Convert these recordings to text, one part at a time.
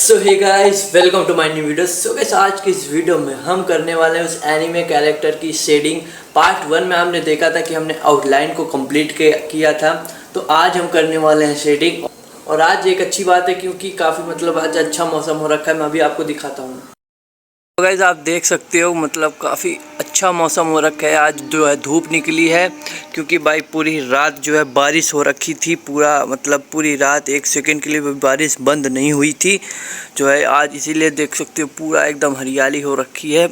So hey guys, welcome to my new video. So guys, आज की इस video में हम करने वाले हैं उस एनीमे कैरेक्टर की शेडिंग। पार्ट 1 में हमने देखा था कि हमने आउटलाइन को कंप्लीट किया था, तो आज हम करने वाले हैं शेडिंग। और आज एक अच्छी बात है क्योंकि काफ़ी आज अच्छा मौसम हो रखा है। मैं अभी आपको दिखाता हूँ। तो गाइस, आप देख सकते हो काफ़ी अच्छा मौसम हो रखा है। आज जो है धूप निकली है क्योंकि भाई पूरी रात जो है बारिश हो रखी थी। पूरी रात एक सेकंड के लिए भी बारिश बंद नहीं हुई थी जो है आज, इसीलिए देख सकते हो पूरा एकदम हरियाली हो रखी है,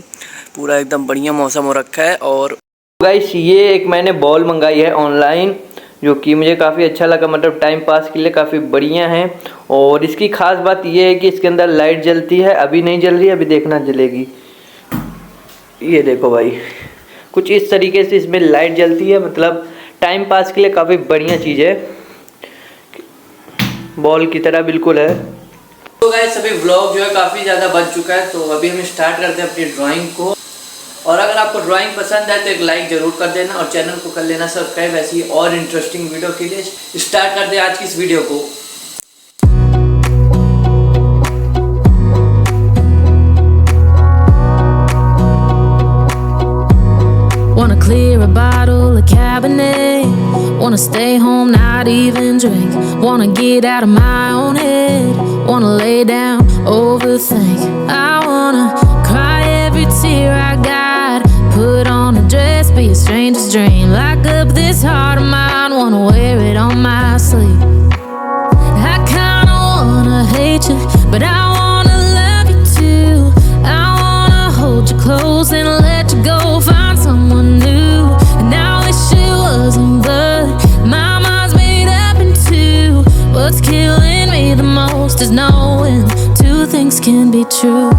पूरा एकदम बढ़िया मौसम हो रखा है। और गाइस, ये एक मैंने बॉल मंगाई है ऑनलाइन, जो कि मुझे काफ़ी अच्छा लगा। टाइम पास के लिए काफ़ी बढ़िया है। और इसकी ख़ास बात ये है कि इसके अंदर लाइट जलती है। अभी नहीं जल रही है, अभी देखना जलेगी। ये देखो भाई, कुछ इस तरीके से इसमें लाइट जलती है। टाइम पास के लिए काफ़ी बढ़िया चीज़ है, बॉल की तरह बिल्कुल है। तो गाइस, अभी व्लॉग जो है काफ़ी ज़्यादा बन चुका है, तो अभी हम स्टार्ट करते हैं अपनी ड्राइंग को। और अगर आपको ड्राइंग पसंद है तो एक लाइक ज़रूर कर देना और चैनल को कर लेना सब्सक्राइब। ऐसी और इंटरेस्टिंग वीडियो के लिए स्टार्ट करते हैं आज की इस वीडियो को। Wanna clear a bottle of Cabernet, wanna stay home, not even drink, wanna get out of my own head, wanna lay down, overthink, I wanna cry every tear I got, put on a dress, be a stranger's dream, lock up this heart of mine, wanna wear it on my sleeve. I kinda wanna hate you, but I wanna love you too. I wanna hold you close and let you go, find someone new. And I wish it wasn't, but my mind's made up in two. What's killing me the most is knowing two things can be true.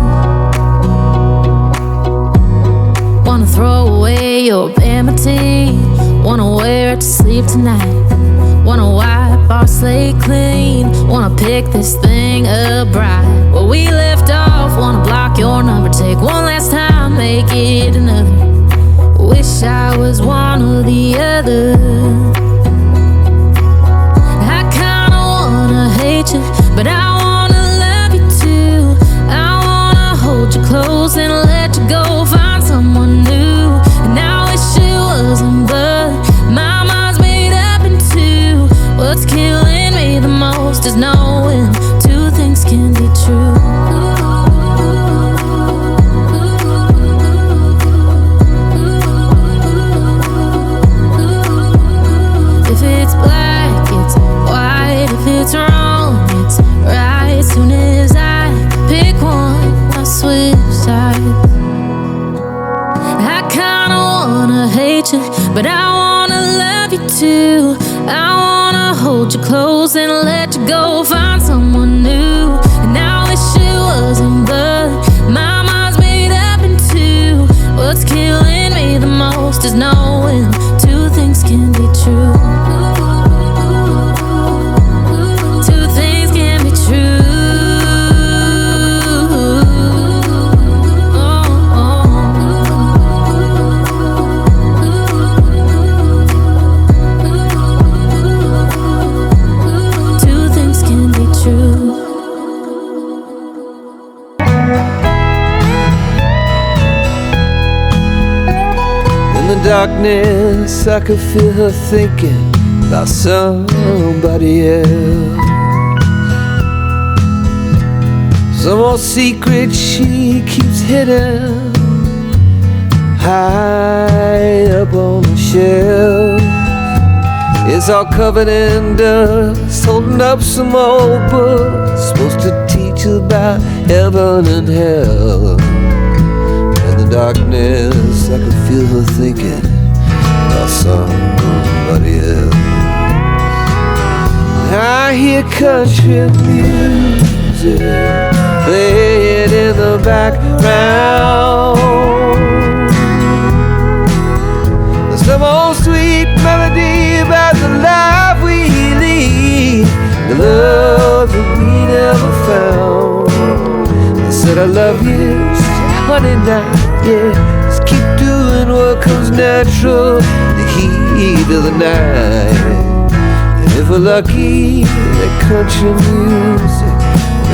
Wanna throw away your enmity, wanna wear it to sleep tonight, wanna wipe our slate clean, wanna pick this thing up right where we left off, wanna block your number, take one last time, make it another. Wish I was one or the other. I kinda wanna hate you, but I wanna love you too. I wanna hold you close and let you go, find someone new. And I wish it wasn't, but my mind's made up in two. What's killing me the most is knowing two things can be true. If it's black, it's white. If it's wrong, it's right. Soon as I pick one, I switch sides. I kinda wanna hate you, but I wanna love you too. I wanna hold you close and let you go, find someone new. And I wish it wasn't, but my mind's made up in two. What's killing me the most is knowing two things can be true. Two things can be true. Darkness, I could feel her thinking about somebody else. Some old secret she keeps hidden high up on the shelf. It's all covered in dust, holding up some old book supposed to teach about heaven and hell. Darkness, I could feel her thinking about somebody else. I hear country music playing in the background. There's some old sweet melody about the life we lead, the love that we never found. I said I love you, honey, now, yeah. Just keep doing what comes natural in the heat of the night. And if we're lucky, that country music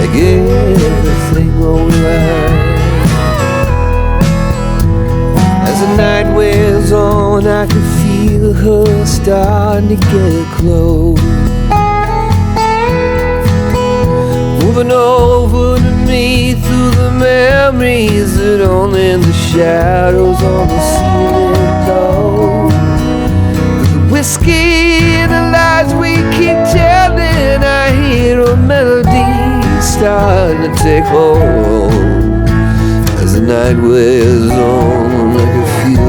like everything alright. As the night wears on, I can feel her starting to get close, moving over to me through the memories that only the shadows on the ceiling know. The whiskey and the lies we keep telling, I hear a melody starting to take hold. As the night wears on, I can feel